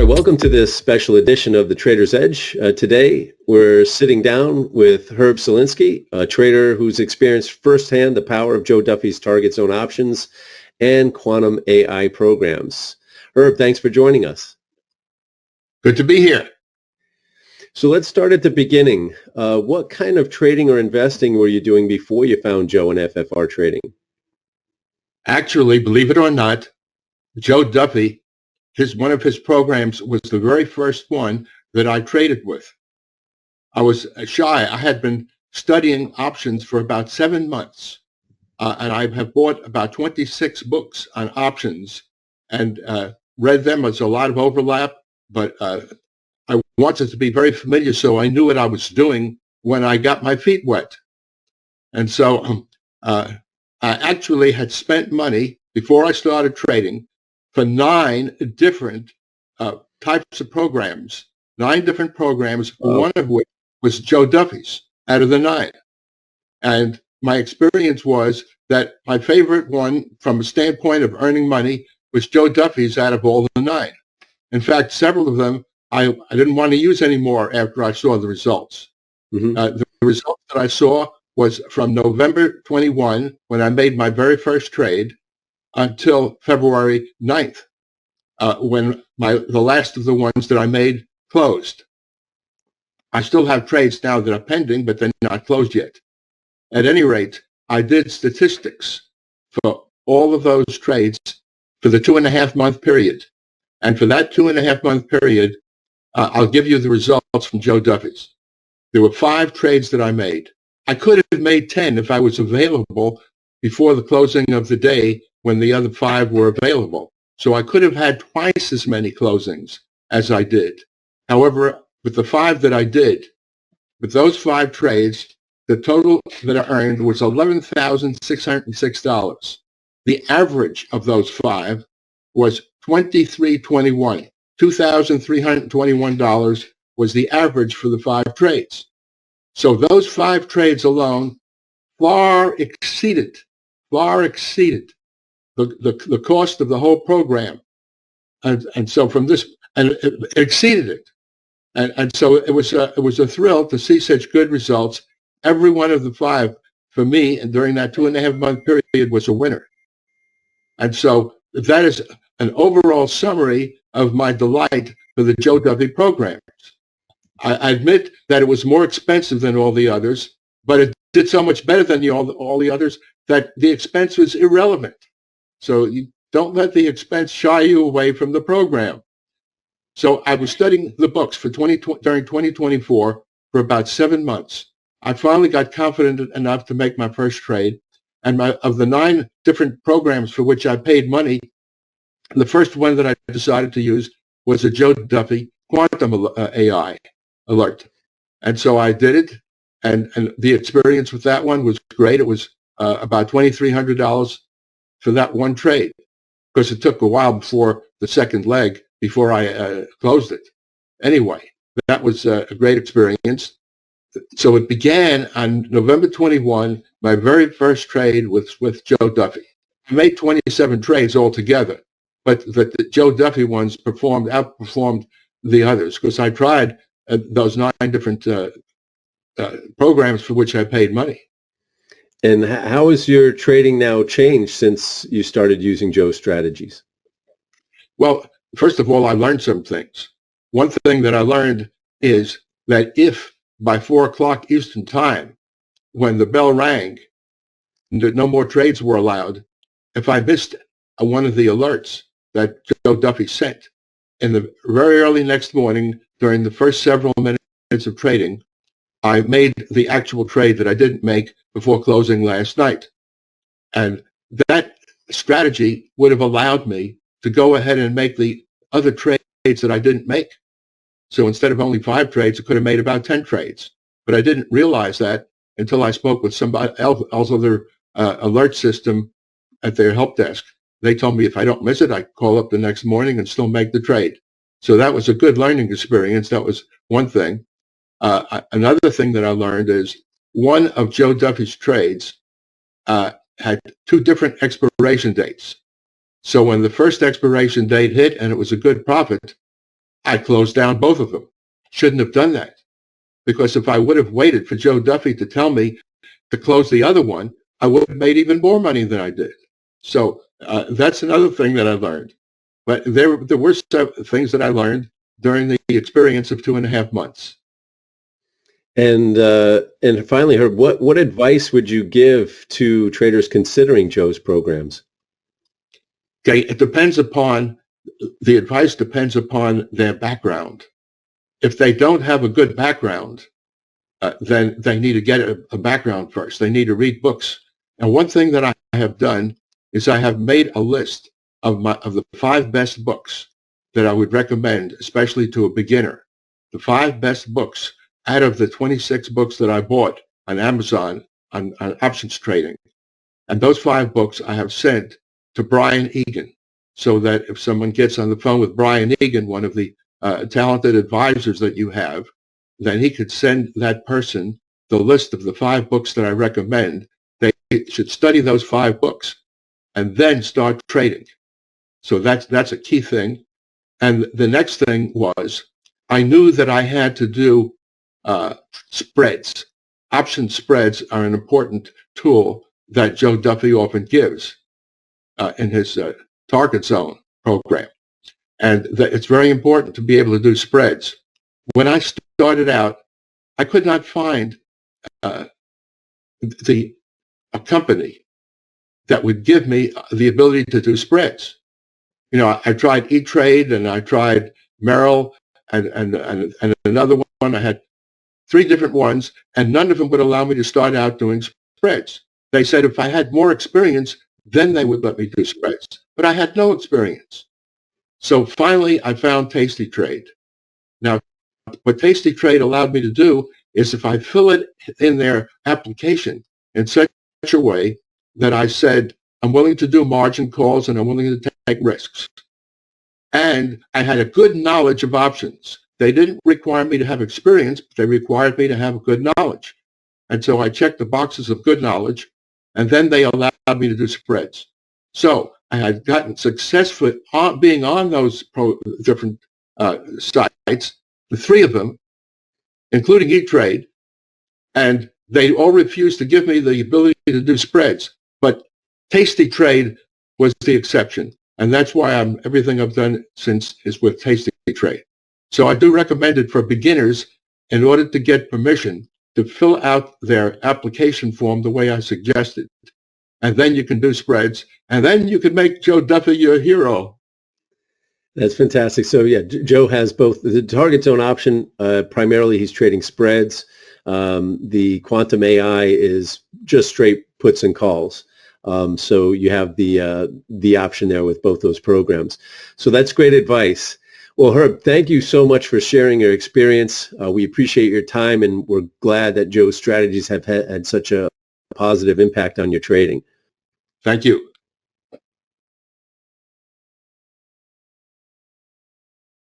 welcome to this special edition of the Trader's Edge. Today, we're sitting down with Herb Solinsky, a trader who's experienced firsthand the power of Joe Duffy's target zone options and quantum AI programs. Herb, thanks for joining us. Good to be here. So let's start at the beginning. What kind of trading or investing were you doing before you found Joe and FFR Trading? Actually, believe it or not, Joe Duffy, one of his programs was the very first one that I traded with. I was shy. I had been studying options for about 7 months, and I have bought about 26 books on options and read them. There's a lot of overlap, but I wanted to be very familiar, so I knew what I was doing when I got my feet wet. And so I actually had spent money before I started trading for 9 different types of programs, 9 different programs, one of which was Joe Duffy's out of the 9. And my experience was that my favorite one from a standpoint of earning money was Joe Duffy's out of all the 9. In fact, several of them I didn't want to use anymore after I saw the results. Mm-hmm. The results that I saw was from November 21, when I made my very first trade, until February 9th, when the last of the ones that I made closed. I still have trades now that are pending, but they're not closed yet. At any rate, I did statistics for all of those trades for the 2.5-month period. And for that 2.5-month period, I'll give you the results from Joe Duffy's. There were 5 trades that I made. I could have made 10 if I was available before the closing of the day when the other 5 were available. So I could have had twice as many closings as I did. However, with the 5 that I did, with those 5 trades, the total that I earned was $11,606. The average of those 5 was $2,321. $2,321 was the average for the 5 trades. So those 5 trades alone far exceeded the cost of the whole program. And so from this, and it exceeded it. And so it was a thrill to see such good results. Every one of the 5 for me, and during that 2.5-month period, was a winner. And so that is an overall summary of my delight for the Joe Duffy programs. I admit that it was more expensive than all the others, but it did so much better than all the others that the expense was irrelevant. So you don't let the expense shy you away from the program. So I was studying the books during 2024 for about 7 months. I finally got confident enough to make my first trade. And of the 9 different programs for which I paid money, the first one that I decided to use was a Joe Duffy quantum AI alert. And so I did it, and the experience with that one was great. It was about $2,300 for that one trade, because it took a while before the second leg, before I closed it. Anyway, that was a great experience. So it began on November 21, my very first trade with Joe Duffy. I made 27 trades altogether, but the Joe Duffy ones outperformed the others, because I tried those 9 different programs for which I paid money. And how has your trading now changed since you started using Joe's strategies? Well, first of all, I learned some things. One thing that I learned is that if by 4 o'clock Eastern time, when the bell rang, no more trades were allowed, if I missed one of the alerts that Joe Duffy sent, in the very early next morning, during the first several minutes of trading, I made the actual trade that I didn't make before closing last night. And that strategy would have allowed me to go ahead and make the other trades that I didn't make. So instead of only 5 trades, I could have made about 10 trades. But I didn't realize that until I spoke with somebody else, other alert system at their help desk. They told me if I don't miss it, I call up the next morning and still make the trade. So that was a good learning experience. That was one thing. Another thing that I learned is one of Joe Duffy's trades had 2 different expiration dates. So when the first expiration date hit and it was a good profit, I closed down both of them. Shouldn't have done that, because if I would have waited for Joe Duffy to tell me to close the other one, I would have made even more money than I did. So that's another thing that I learned. But there were some things that I learned during the experience of 2.5 months. And finally, Herb, what advice would you give to traders considering Joe's programs? Okay, the advice depends upon their background. If they don't have a good background, then they need to get a background first. They need to read books. And one thing that I have done is I have made a list of the 5 best books that I would recommend, especially to a beginner. The 5 best books out of the 26 books that I bought on Amazon on options trading. And those 5 books I have sent to Brian Egan, so that if someone gets on the phone with Brian Egan, one of the talented advisors that you have, then he could send that person the list of the 5 books that I recommend. They should study those 5 books and then start trading. So that's a key thing. And the next thing was, I knew that I had to do spreads. Option spreads are an important tool that Joe Duffy often gives in his target zone program. And it's very important to be able to do spreads. When I started out, I could not find a company that would give me the ability to do spreads. You know, I tried E-Trade and I tried Merrill and another one. I had 3 different ones, and none of them would allow me to start out doing spreads. They said if I had more experience, then they would let me do spreads. But I had no experience. So finally, I found Tasty Trade. Now, what Tasty Trade allowed me to do is if I fill it in their application in such a way that I said, I'm willing to do margin calls and I'm willing to take risks. And I had a good knowledge of options. They didn't require me to have experience, but they required me to have a good knowledge. And so I checked the boxes of good knowledge, and then they allowed me to do spreads. So I had gotten success with being on those different sites, the 3 of them, including E-Trade, and they all refused to give me the ability to do spreads. But Tasty Trade was the exception, and that's why everything I've done since is with Tasty Trade. So I do recommend it for beginners in order to get permission to fill out their application form the way I suggested. And then you can do spreads, and then you can make Joe Duffy your hero. That's fantastic. So yeah, Joe has both the target zone option. Primarily, he's trading spreads. The quantum AI is just straight puts and calls. So you have the option there with both those programs. So that's great advice. Well, Herb, thank you so much for sharing your experience. We appreciate your time, and we're glad that Joe's strategies have had such a positive impact on your trading. Thank you.